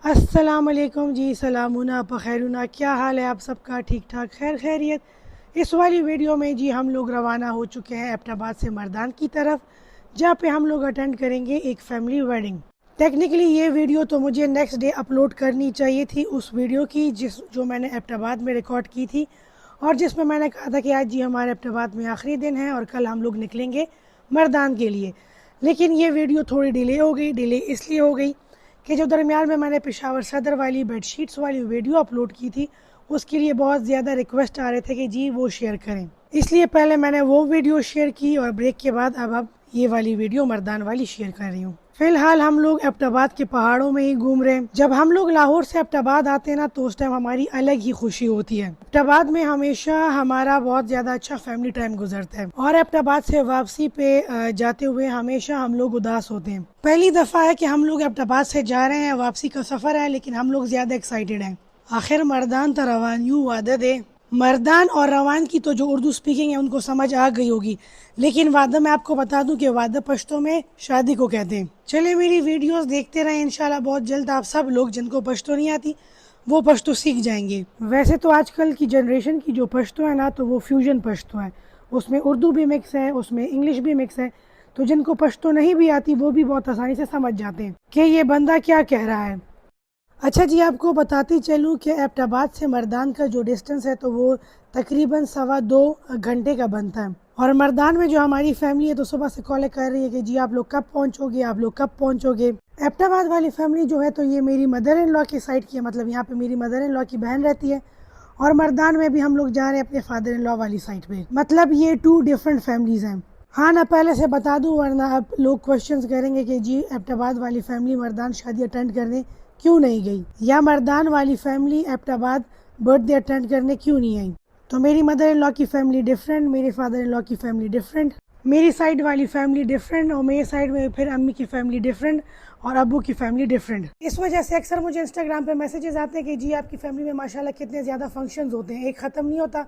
अस्सलाम वालेकुम जी, सलामुना बखैरुना। क्या हाल है आप सबका? ठीक ठाक, खैर खैरियत। इस वाली वीडियो में जी हम लोग रवाना हो चुके हैं एबटाबाद से मर्दान की तरफ, जहाँ पे हम लोग अटेंड करेंगे एक फैमिली वेडिंग। टेक्निकली ये वीडियो तो मुझे नेक्स्ट डे अपलोड करनी चाहिए थी, उस वीडियो की जो मैंने एबटाबाद में रिकॉर्ड की थी, और जिसमें मैंने कहा था कि आज जी हमारे एबटाबाद में आखिरी दिन है और कल हम लोग निकलेंगे मर्दान के लिए। लेकिन ये वीडियो थोड़ी डिले हो गई। डिले इसलिए हो गई कि जो दरमियान में मैंने पेशावर सदर वाली बेडशीट्स वाली वीडियो अपलोड की थी, उसके लिए बहुत ज़्यादा रिक्वेस्ट आ रहे थे कि जी वो शेयर करें। इसलिए पहले मैंने वो वीडियो शेयर की और ब्रेक के बाद अब ये वाली वीडियो मर्दान वाली शेयर कर रही हूँ। फिलहाल हम लोग एबटाबाद के पहाड़ों में ही घूम रहे हैं। जब हम लोग लाहौर से एबटाबाद आते हैं ना, तो उस टाइम हमारी अलग ही खुशी होती है। एबटाबाद में हमेशा हमारा बहुत ज़्यादा अच्छा फैमिली टाइम गुजरता है, और एबटाबाद से वापसी पे जाते हुए हमेशा हम लोग उदास होते हैं। पहली दफ़ा है कि हम लोग एबटाबाद से जा रहे हैं, वापसी का सफ़र है, लेकिन हम लोग ज़्यादा एक्साइटेड हैं। आखिर मर्दान तो रवान यूँ वादा दे। मर्दान और रवान की तो जो उर्दू स्पीकिंग है उनको समझ आ गई होगी, लेकिन वादा मैं आपको बता दूं कि वादा पश्तो में शादी को कहते हैं। चले मेरी वीडियोस देखते रहें, इंशाल्लाह बहुत जल्द आप सब लोग जिनको पश्तो नहीं आती वो पश्तो सीख जाएंगे। वैसे तो आजकल की जनरेशन की जो पश्तो है ना, तो वो फ्यूजन पश्तो है, उसमें उर्दू भी मिक्स है, उसमें इंग्लिश भी मिक्स है। तो जिनको पश्तो नहीं भी आती वो भी बहुत आसानी से समझ जाते हैं कि ये बंदा क्या कह रहा है। अच्छा जी, आपको बताती चलूँ कि एबटाबाद से मर्दान का जो डिस्टेंस है तो वो तकरीबन 2.25 घंटे का बनता है। और मर्दान में जो हमारी फैमिली है तो सुबह से कॉल कर रही है कि जी आप लोग कब पहुँचोगे, आप लोग कब पहुँचोगे। एबटाबाद वाली फैमिली जो है तो ये मेरी मदर इन लॉ की साइड की है, मतलब यहाँ पे मेरी मदर इन लॉ की बहन रहती है, और मर्दान में भी हम लोग जा रहे हैं अपने फादर इन लॉ वाली साइड पे। मतलब ये 2 डिफरेंट फैमिलीज हैं। हाँ ना, पहले से बता दूँ वरना अब लोग क्वेश्चंस करेंगे कि जी एबटाबाद वाली फैमिली मर्दान शादी अटेंड करने क्यों नहीं गई, या मर्दान वाली फैमिली एबटाबाद बर्थडे अटेंड करने क्यों नहीं आई। तो मेरी मदर इन लॉ की फैमिली डिफरेंट, मेरे फादर इन लॉ की फैमिली डिफरेंट, मेरी साइड वाली फैमिली डिफरेंट, और मेरी साइड में फिर अम्मी की फैमिली डिफरेंट और अब्बू की फैमिली डिफरेंट। इस वजह से अक्सर मुझे इंस्टाग्राम पे मैसेजेस आते हैं कि जी आपकी फैमिली में माशाल्लाह कितने ज़्यादा फंक्शंस होते हैं, एक ख़त्म नहीं होता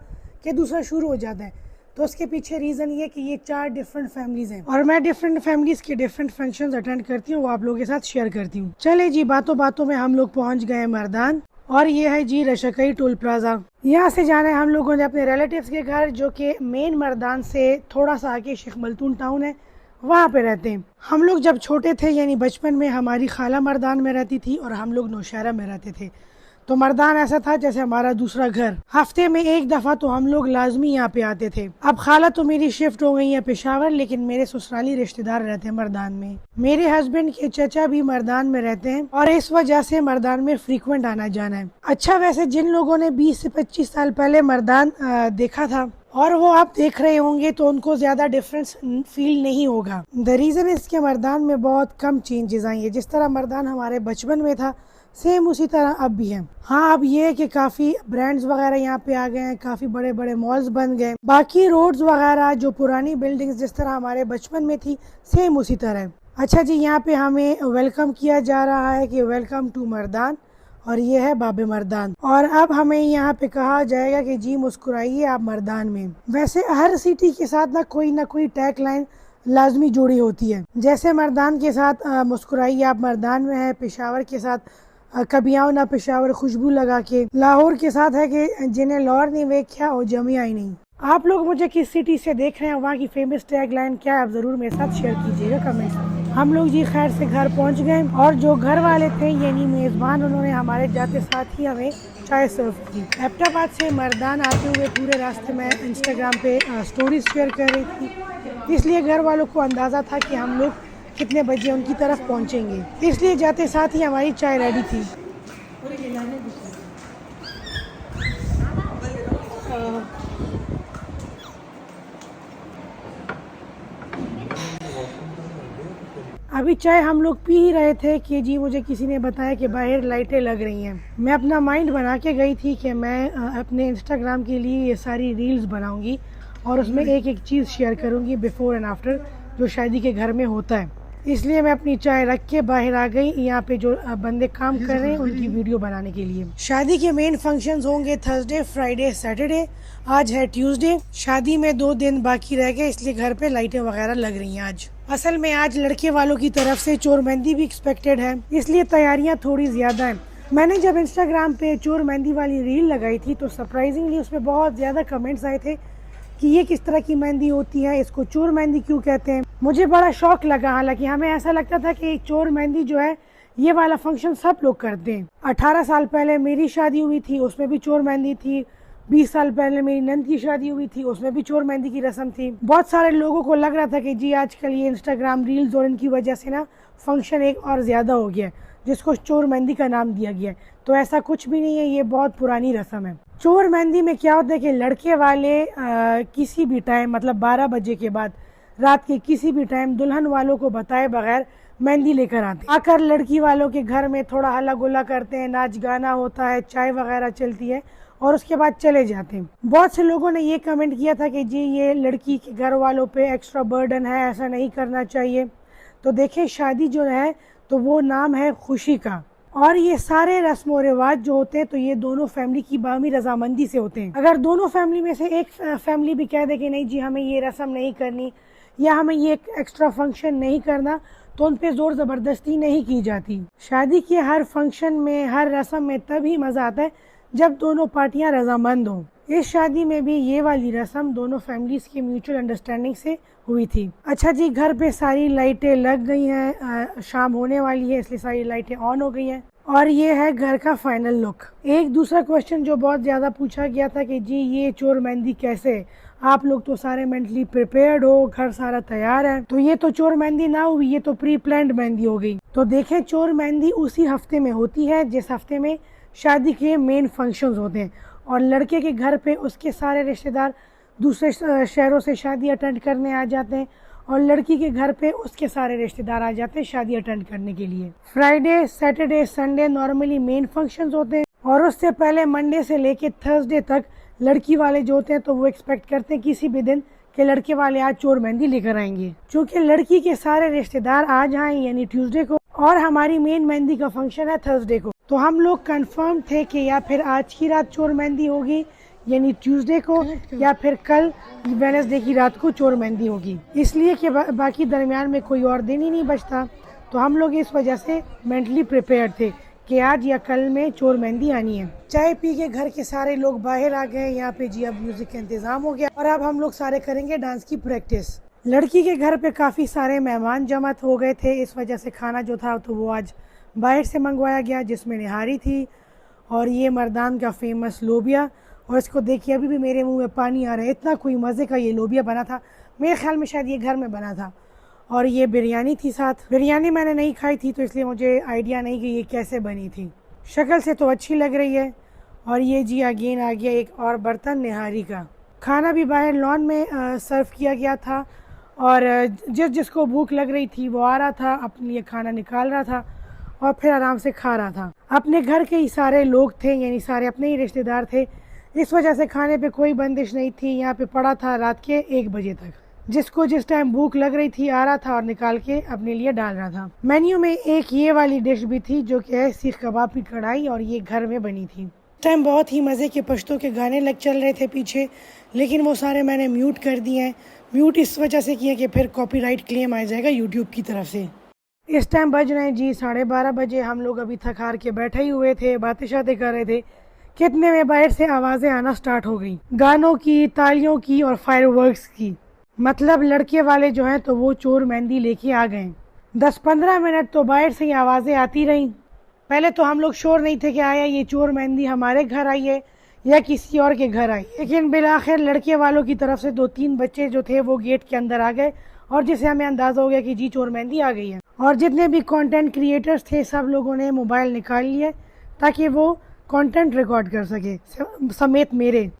कि दूसरा शुरू हो जाता है। तो उसके पीछे रीज़न ये कि ये 4 डिफरेंट फैमिलीज़ हैं, और मैं डिफरेंट फैमिलीज़ के डिफरेंट फंक्शंस अटेंड करती हूँ, वो आप लोगों के साथ शेयर करती हूँ। चले जी, बातों बातों में हम लोग पहुँच गए मर्दान, और ये है जी रशकई टोल प्लाजा। यहाँ से जाना है हम लोगों ने अपने रिलेटिव्स के घर, जो कि मेन मर्दान से थोड़ा सा आगे शेख मलतून टाउन है, वहाँ पे रहते हैं। हम लोग जब छोटे थे यानी बचपन में हमारी खाला मर्दान में रहती थी और हम लोग नौशहरा में रहते थे, तो मर्दान ऐसा था जैसे हमारा दूसरा घर। हफ्ते में एक दफ़ा तो हम लोग लाजमी यहाँ पे आते थे। अब खाला तो मेरी शिफ्ट हो गई है पेशावर, लेकिन मेरे ससुराली रिश्तेदार रहते हैं मर्दान में। मेरे हस्बैंड के चचा भी मर्दान में रहते हैं, और इस वजह से मर्दान में फ्रीक्वेंट आना जाना है। अच्छा, वैसे जिन लोगों ने 20 से 25 साल पहले मर्दान देखा था और वो आप देख रहे होंगे तो उनको ज्यादा डिफरेंस फील नहीं होगा। द रीजन इसके मर्दान में बहुत कम चेंजेस आई है। जिस तरह मर्दान हमारे बचपन में था सेम उसी तरह अब भी है। हाँ, अब ये है कि काफ़ी ब्रांड्स वगैरह यहाँ पे आ गए हैं, काफ़ी बड़े बड़े मॉल्स बन गए। बाकी रोड्स वगैरह जो पुरानी बिल्डिंग्स जिस तरह हमारे बचपन में थी सेम उसी तरह है। अच्छा जी, यहाँ पे हमें वेलकम किया जा रहा है कि वेलकम टू मर्दान, और ये है बाबे मर्दान। और अब हमें यहाँ पे कहा जाएगा कि जी मुस्कुराइए आप मर्दान में। वैसे हर सिटी के साथ ना कोई टैग लाइन लाजमी जुड़ी होती है। जैसे मर्दान के साथ मुस्कुराइए आप मर्दान में है, पेशावर के साथ कभी आओ ना पेशावर खुशबू लगा के, लाहौर के साथ है कि जिन्हें लाहौर नहीं वेख्या और जमिया ही नहीं। आप लोग मुझे किस सिटी से देख रहे हैं, वहाँ की फेमस टैग लाइन क्या है, आप ज़रूर मेरे साथ शेयर कीजिएगा कमेंट। हम लोग जी खैर से घर पहुँच गए, और जो घर वाले थे यानी मेज़बान, उन्होंने हमारे जाते साथ ही हमें चाय सर्व की। एबटाबाद से मर्दान आते हुए पूरे रास्ते में इंस्टाग्राम पे स्टोरीज शेयर कर रही थी, इसलिए घर वालों को अंदाज़ा था कि हम लोग कितने बजे उनकी तरफ पहुंचेंगे, इसलिए जाते साथ ही हमारी चाय रेडी थी। अभी चाय हम लोग पी ही रहे थे कि जी मुझे किसी ने बताया कि बाहर लाइटें लग रही हैं। मैं अपना माइंड बना के गई थी कि मैं अपने इंस्टाग्राम के लिए ये सारी रील्स बनाऊंगी और उसमें एक एक चीज़ शेयर करूंगी बिफोर एंड आफ्टर, जो शादी के घर में होता है। इसलिए मैं अपनी चाय रख के बाहर आ गई, यहाँ पे जो बंदे काम कर रहे हैं उनकी वीडियो बनाने के लिए। शादी के मेन फंक्शंस होंगे थर्सडे, फ्राइडे, सैटरडे। आज है ट्यूसडे। शादी में 2 दिन बाकी रह गए, इसलिए घर पे लाइटें वगैरह लग रही हैं आज। असल में आज लड़के वालों की तरफ से चोर मेहंदी भी एक्सपेक्टेड है, इसलिए तैयारियां थोड़ी ज्यादा हैं। मैंने जब इंस्टाग्राम पे चोर मेहंदी वाली रील लगाई थी तो सरप्राइजिंगली उस पर बहुत ज़्यादा कमेंट्स आए थे कि ये किस तरह की मेहंदी होती है, इसको चोर मेहंदी क्यों कहते हैं। मुझे बड़ा शौक लगा, हालांकि हमें ऐसा लगता था कि चोर मेहंदी जो है ये वाला फंक्शन सब लोग करते हैं। 18 साल पहले मेरी शादी हुई थी, उसमें भी चोर मेहंदी थी। 20 साल पहले मेरी नंद की शादी हुई थी, उसमें भी चोर मेहंदी की रस्म थी। बहुत सारे लोगों को लग रहा था कि जी आजकल ये इंस्टाग्राम रील्स और इनकी वजह से ना फंक्शन एक और ज़्यादा हो गया है, जिसको चोर मेहंदी का नाम दिया गया है। तो ऐसा कुछ भी नहीं है, ये बहुत पुरानी रस्म है। चोर मेहंदी में क्या होता है कि लड़के वाले किसी भी टाइम, मतलब 12 बजे के बाद रात के किसी भी टाइम दुल्हन वालों को बताए बगैर मेहंदी लेकर आते हैं। आकर लड़की वालों के घर में थोड़ा हल्ला गुल्ला करते हैं, नाच गाना होता है, चाय वगैरह चलती है और उसके बाद चले जाते हैं। बहुत से लोगों ने ये कमेंट किया था कि जी ये लड़की के घर वालों पे एक्स्ट्रा बर्डन है, ऐसा नहीं करना चाहिए। तो देखें, शादी जो है तो वो नाम है खुशी का, और ये सारे रस्म व रिवाज जो होते हैं तो ये दोनों फैमिली की बाहमी रजामंदी से होते हैं। अगर दोनों फैमिली में से एक फैमिली भी कह दे कि नहीं जी हमें ये रस्म नहीं करनी या हमें ये एक्स्ट्रा फंक्शन नहीं करना, तो उन पे जोर जबरदस्ती नहीं की जाती। शादी के हर फंक्शन में, हर रस्म में तभी मजा आता है जब दोनों पार्टियां रजामंद हों। इस शादी में भी ये वाली रस्म दोनों फैमिलीज की म्यूचुअल अंडरस्टैंडिंग से हुई थी। अच्छा जी, घर पे सारी लाइटें लग गई हैं, शाम होने वाली है इसलिए सारी लाइटें ऑन हो गई हैं और ये है घर का फाइनल लुक। एक दूसरा क्वेश्चन जो बहुत ज़्यादा पूछा गया था कि जी ये चोर मेहंदी कैसे, आप लोग तो सारे मेंटली प्रिपेयर्ड हो, घर सारा तैयार है। तो ये तो चोर मेहंदी ना हुई, ये तो प्री प्लान्ड मेहंदी हो गई। तो देखें, चोर मेहंदी उसी हफ्ते में होती है जिस हफ्ते में शादी के मेन फंक्शंस होते हैं, और लड़के के घर पे उसके सारे रिश्तेदार दूसरे शहरों से शादी अटेंड करने आ जाते हैं और लड़की के घर पे उसके सारे रिश्तेदार आ जाते हैं शादी अटेंड करने के लिए। Friday, Saturday, Sunday normally main functions होते हैं और उससे पहले मंडे से लेके थर्सडे तक लड़की वाले जो होते हैं तो वो एक्सपेक्ट करते हैं किसी भी दिन कि लड़के वाले आज चोर मेहंदी लेकर आएंगे। क्योंकि लड़की के सारे रिश्तेदार आज आए यानी ट्यूसडे को और हमारी मेन मेहंदी का फंक्शन है थर्सडे को, तो हम लोग कंफर्म थे कि या फिर आज की रात चोर मेहंदी होगी यानी ट्यूसडे को, या फिर कल वेडनेसडे की रात को चोर मेहंदी होगी। इसलिए कि बाकी दरमियान में कोई और दिन ही नहीं बचता, तो हम लोग इस वजह से मेंटली प्रिपेयर्ड थे कि आज या कल में चोर मेहंदी आनी है। चाय पी के घर के सारे लोग बाहर आ गए, यहाँ पे जी अब म्यूजिक का इंतजाम हो गया और अब हम लोग सारे करेंगे डांस की प्रैक्टिस। लड़की के घर पे काफ़ी सारे मेहमान जमा हो गए थे, इस वजह से खाना जो था तो वो आज बाहर से मंगवाया गया, जिसमें निहारी थी और ये मर्दान का फेमस लोबिया। और इसको देखिए अभी भी मेरे मुंह में पानी आ रहा है, इतना कोई मज़े का ये लोबिया बना था। मेरे ख्याल में शायद ये घर में बना था। और ये बिरयानी थी साथ। बिरयानी मैंने नहीं खाई थी तो इसलिए मुझे आइडिया नहीं कि ये कैसे बनी थी। शक्ल से तो अच्छी लग रही है। और ये जी अगेन आ गया एक और बर्तन निहारी का। खाना भी बाहर लॉन में सर्व किया गया था और जिसको भूख लग रही थी वो आ रहा था, अपने लिए खाना निकाल रहा था और फिर आराम से खा रहा था। अपने घर के ही सारे लोग थे, यानी सारे अपने ही रिश्तेदार थे, इस वजह से खाने पे कोई बंदिश नहीं थी। यहाँ पे पड़ा था रात के 1 बजे तक, जिसको जिस टाइम भूख लग रही थी आ रहा था और निकाल के अपने लिए डाल रहा था। मेन्यू में एक ये वाली डिश भी थी जो कि है सीख कबाब की कढ़ाई, और ये घर में बनी थी। इस टाइम बहुत ही मज़े के पश्तों के गाने चल रहे थे पीछे, लेकिन वो सारे मैंने म्यूट कर दिए हैं। म्यूट इस वजह से किए कि फिर कॉपीराइट क्लेम आ जाएगा यूट्यूब की तरफ से। इस टाइम बज रहे हैं जी 12:30 बजे। हम लोग अभी थक हार के बैठे ही हुए थे, बातें शातें कर रहे थे, कितने में बाहर से आवाज़ें आना स्टार्ट हो गई, गानों की, तालियों की और फायरवर्क्स की। मतलब लड़के वाले जो हैं तो वो चोर मेहंदी लेके आ गए। 10-15 मिनट तो बाहर से ही आवाज़ें आती रहीं। पहले तो हम लोग श्योर नहीं थे कि आया ये चोर मेहंदी हमारे घर आई है या किसी और के घर आई, लेकिन बिलाखिर लड़के वालों की तरफ से 2-3 बच्चे जो थे वो गेट के अंदर आ गए और जिससे हमें अंदाज़ा हो गया कि जी चोर मेहंदी आ गई है। और जितने भी कंटेंट क्रिएटर्स थे सब लोगों ने मोबाइल निकाल लिए ताकि वो कंटेंट रिकॉर्ड कर सके, समेत मेरे।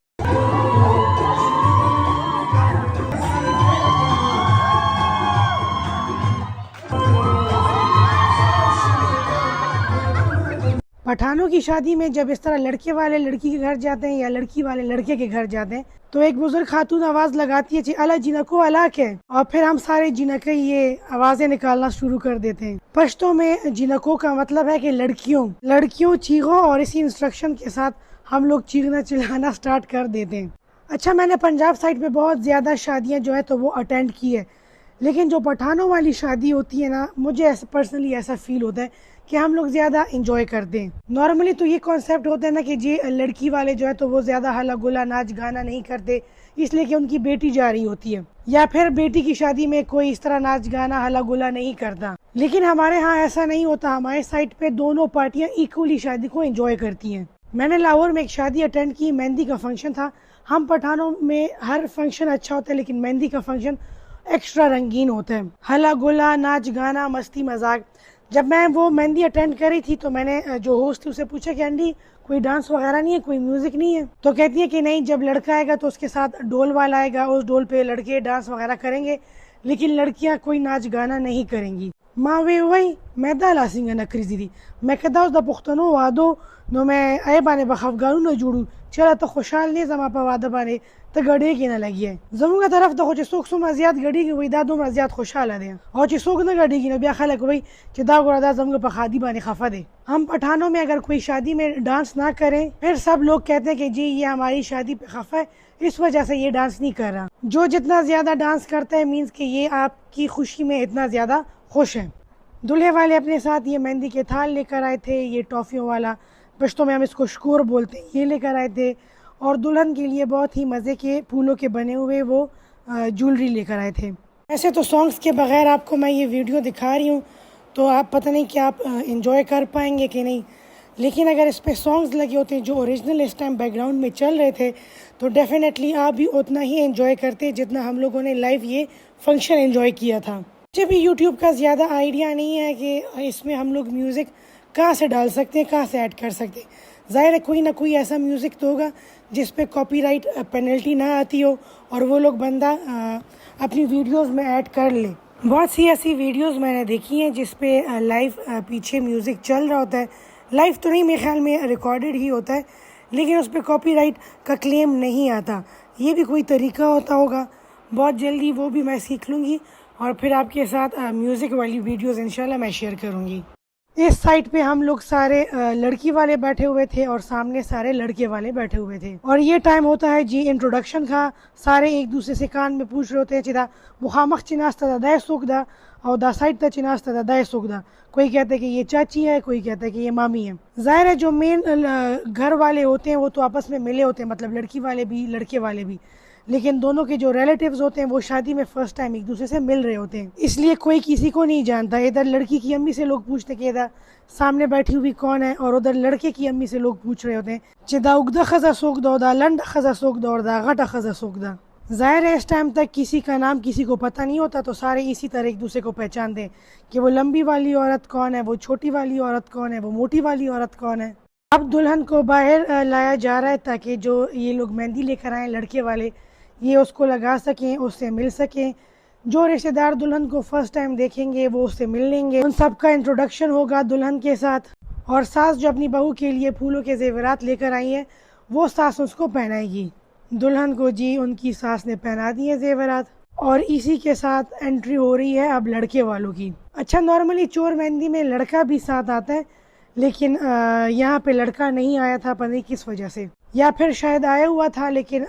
पठानों की शादी में जब इस तरह लड़के वाले लड़की के घर जाते हैं या लड़की वाले लड़के के घर जाते हैं तो एक बुजुर्ग खातून आवाज लगाती है अला जिनको अलाक है, और फिर हम सारे जिनके ये आवाजें निकालना शुरू कर देते हैं। पश्तो में जिनको का मतलब है कि लड़कियों चीखो, और इसी इंस्ट्रक्शन के साथ हम लोग चीखना चिल्लाना स्टार्ट कर देते हैं। अच्छा, मैंने पंजाब साइड पे बहुत ज़्यादा शादियाँ जो है तो वो अटेंड की है, लेकिन जो पठानों वाली शादी होती है ना, मुझे ऐसा पर्सनली ऐसा फील होता है कि हम लोग ज़्यादा इंजॉय करते हैं। नॉर्मली तो ये कॉन्सेप्ट होता है ना कि जी लड़की वाले जो है तो वो ज़्यादा हल्ला गुल्ला नाच गाना नहीं करते, इसलिए कि उनकी बेटी जा रही होती है, या फिर बेटी की शादी में कोई इस तरह नाच गाना हल्ला गुल्ला नहीं करता। लेकिन हमारे यहाँ ऐसा नहीं होता, हमारे साइड पे दोनों पार्टियाँ इक्वली शादी को एंजॉय करती हैं। मैंने लाहौर में एक शादी अटेंड की, मेहंदी का फंक्शन था। हम पठानों में हर फंक्शन अच्छा होता है, लेकिन मेहंदी का फंक्शन एक्स्ट्रा रंगीन होता है, हल्ला गुल्ला नाच गाना मस्ती मजाक। जब मैं वो मेहंदी अटेंड करी थी तो मैंने जो होस्ट थी उससे पूछा कि आंटी कोई डांस वगैरह नहीं है, कोई म्यूजिक नहीं है? तो कहती है कि नहीं, जब लड़का आएगा तो उसके साथ डोल वाला आएगा, उस डोल पे लड़के डांस वगैरह करेंगे, लेकिन लड़कियां कोई नाच गाना नहीं करेंगी। माँ वे वही मैं दाला सिंह नकरी दीदी मैं कहता हूँ पुख्तनो वादो नो मैं आए बाने बखफगानू न जुड़ू चला तो खुशहाल नहीं जमा पर वादा बाने तो गड़े की न लगी है जमूंगा तरफ तो कुछ सोख सुमा ज्यादा गड़ी की वही दादो में ज्यादा खुशहाल दे और ची सोख न गड़ी की न ब्या खलक वही चिदा गुड़ा जमूंगा पर खादी बाने खफा दे। हम पठानों में अगर कोई शादी में डांस ना करें फिर सब लोग कहते हैं कि जी ये हमारी शादी पे खफा है, इस वजह से ये डांस नहीं कर रहा। जो जितना ज्यादा डांस करता है मीन्स कि ये आपकी खुशी में इतना ज्यादा खुश है। दूल्हे वाले अपने साथ ये मेहंदी के थाल लेकर आए थे, ये टॉफियों वाला पश्तो में हम इसको शकोर बोलते हैं, ये लेकर आए थे, और दुल्हन के लिए बहुत ही मज़े के फूलों के बने हुए वो ज्वेलरी लेकर आए थे। ऐसे तो सॉन्ग्स के बगैर आपको मैं ये वीडियो दिखा रही हूँ तो आप पता नहीं कि आप इंजॉय कर पाएंगे कि नहीं, लेकिन अगर इस पर सॉन्ग्स लगे होते हैं जो ओरिजिनल इस टाइम बैकग्राउंड में चल रहे थे तो डेफिनेटली आप भी उतना ही एंजॉय करते जितना हम लोगों ने लाइव ये फंक्शन एंजॉय किया था। मुझे भी यूट्यूब का ज़्यादा आइडिया नहीं है कि इसमें हम लोग म्यूज़िक कहाँ से डाल सकते हैं, कहाँ से ऐड कर सकते हैं। ज़ाहिर है कोई ना कोई ऐसा म्यूज़िक तो होगा जिस पे कॉपीराइट पेनल्टी ना आती हो और वो लोग बंदा अपनी वीडियोस में ऐड कर ले। बहुत सी ऐसी वीडियोस मैंने देखी हैं जिस पे लाइव पीछे म्यूज़िक चल रहा होता है, लाइव तो नहीं मेरे ख्याल में रिकॉर्डेड ही होता है, लेकिन उस पर कॉपीराइट का क्लेम नहीं आता। ये भी कोई तरीका होता होगा, बहुत जल्दी वो भी मैं सीख लूँगी और फिर आपके साथ म्यूज़िक वाली वीडियोस इंशाल्लाह मैं शेयर करूँगी। इस साइड पे हम लोग सारे लड़की वाले बैठे हुए थे और सामने सारे लड़के वाले बैठे हुए थे, और ये टाइम होता है जी इंट्रोडक्शन का। सारे एक दूसरे से कान में पूछ रहे होते हैं चिदा मुखामख चिनास्ता दाए सुखदा और दा साइड ता चिनास्ता दाए सुखदा। कोई कहता है कि ये चाची है, कोई कहता है कि ये मामी है। जाहिर है जो मेन घर वाले होते हैं वो तो आपस में मिले होते हैं, मतलब लड़की वाले भी लड़के वाले भी, लेकिन दोनों के जो रिलेटिव्स होते हैं वो शादी में फर्स्ट टाइम एक दूसरे से मिल रहे होते हैं, इसलिए कोई किसी को नहीं जानता। इधर लड़की की अम्मी से लोग पूछते कि इधर सामने बैठी हुई कौन है, और उधर लड़के की अम्मी से लोग पूछ रहे होते हैं चिदा उगदा खजा सोख दौदा लंडा खजा सोख दौड़ा घटा खजा सोखदा। जाहिर है इस टाइम तक किसी का नाम किसी को पता नहीं होता, तो सारे इसी तरह एक दूसरे को पहचानते हैं कि वो लंबी वाली औरत कौन है, वो छोटी वाली औरत कौन है, वो मोटी वाली औरत कौन है। अब दुल्हन को बाहर लाया जा रहा है ताकि जो ये लोग मेहंदी लेकर आए लड़के वाले ये उसको लगा सकें, उससे मिल सकें। जो रिश्तेदार दुल्हन को फर्स्ट टाइम देखेंगे वो उससे मिल लेंगे, उन सब का इंट्रोडक्शन होगा दुल्हन के साथ। और सास जो अपनी बहू के लिए फूलों के जेवरात लेकर आई है वो सास उसको पहनाएगी। दुल्हन को जी उनकी सास ने पहना दिए जेवरात, और इसी के साथ एंट्री हो रही है अब लड़के वालों की। अच्छा, नॉर्मली चोर मेहंदी में लड़का भी साथ आता है, लेकिन यहाँ पे लड़का नहीं आया था, पता नहीं किस वजह से, या फिर शायद आया हुआ था लेकिन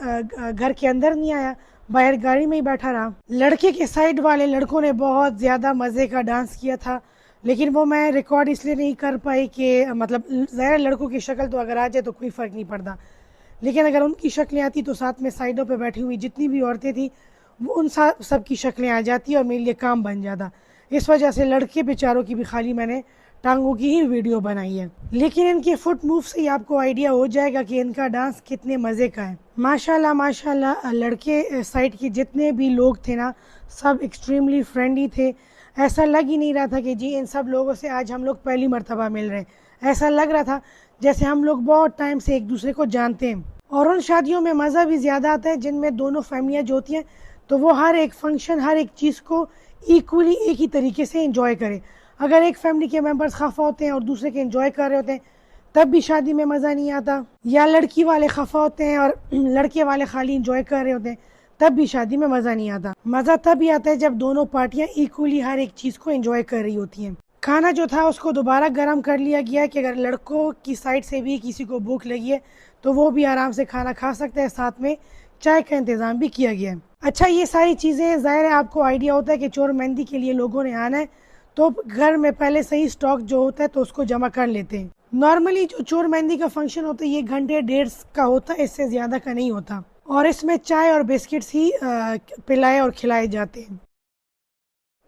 घर के अंदर नहीं आया, बाहर गाड़ी में ही बैठा रहा। लड़के के साइड वाले लड़कों ने बहुत ज़्यादा मज़े का डांस किया था, लेकिन वो मैं रिकॉर्ड इसलिए नहीं कर पाई कि मतलब ज़ाहिर लड़कों की शक्ल तो अगर आ जाए तो कोई फ़र्क नहीं पड़ता, लेकिन अगर उनकी शक्लें आती तो साथ में साइडों पे बैठी हुई जितनी भी औरतें थी वो उन सब की शक्लें आ जाती और मेरे लिए काम बन जाता। इस वजह से लड़के बेचारों की भी खाली मैंने टांगों की ही वीडियो बनाई है, लेकिन इनके फुट मूव से ही आपको आइडिया हो जाएगा कि इनका डांस कितने मज़े का है। माशाल्लाह माशाल्लाह, लड़के साइड के जितने भी लोग थे ना सब एक्सट्रीमली फ्रेंडली थे। ऐसा लग ही नहीं रहा था कि जी इन सब लोगों से आज हम लोग पहली मर्तबा मिल रहे हैं। ऐसा लग रहा था जैसे हम लोग बहुत टाइम से एक दूसरे को जानते हैं। और उन शादियों में मज़ा भी ज़्यादा आता है जिनमें दोनों फैमिलियाँ जो होती हैं तो वो हर एक फंक्शन हर एक चीज़ को इक्वली एक ही तरीके से इंजॉय करें। अगर एक फैमिली के मेंबर्स खफा होते हैं और दूसरे के एंजॉय कर रहे होते हैं तब भी शादी में मज़ा नहीं आता, या लड़की वाले खफा होते हैं और लड़के वाले खाली इंजॉय कर रहे होते हैं तब भी शादी में मज़ा नहीं आता। मज़ा तब ही आता है जब दोनों पार्टियां इक्वली हर एक चीज़ को एंजॉय कर रही होती हैं। खाना जो था उसको दोबारा गर्म कर लिया गया कि अगर लड़कों की साइड से भी किसी को भूख लगी है तो वो भी आराम से खाना खा सकते हैं, साथ में चाय का इंतज़ाम भी किया गया है। अच्छा, ये सारी चीज़ें ज़ाहिर है आपको आइडिया होता है कि चोर मेहंदी के लिए लोगों ने आना है, तो घर में पहले से ही स्टॉक जो होता है तो उसको जमा कर लेते हैं। नॉर्मली जो चोर मेहंदी का फंक्शन होता है ये घंटे डेढ़ का होता है, इससे ज़्यादा का नहीं होता, और इसमें चाय और बिस्किट्स ही पिलाए और खिलाए जाते हैं।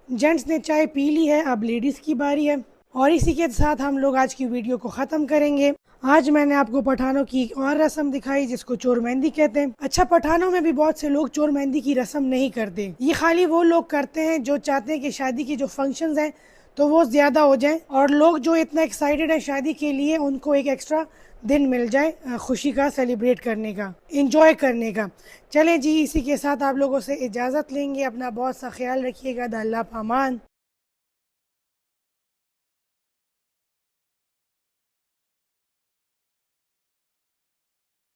जेंट्स ने चाय पी ली है, अब लेडीज़ की बारी है। और इसी के साथ हम लोग आज की वीडियो को ख़त्म करेंगे। आज मैंने आपको पठानों की एक और रस्म दिखाई जिसको चोर मेहंदी कहते हैं। अच्छा, पठानों में भी बहुत से लोग चोर मेहंदी की रस्म नहीं करते, ये खाली वो लोग करते हैं जो चाहते हैं कि शादी की जो फंक्शंस हैं तो वो ज़्यादा हो जाएं, और लोग जो इतना एक्साइटेड है शादी के लिए उनको एक एक्स्ट्रा दिन मिल जाए खुशी का, सेलिब्रेट करने का, इंजॉय करने का। चलें जी, इसी के साथ आप लोगों से इजाज़त लेंगे। अपना बहुत सा ख्याल रखिएगा। अल्लाह पामान।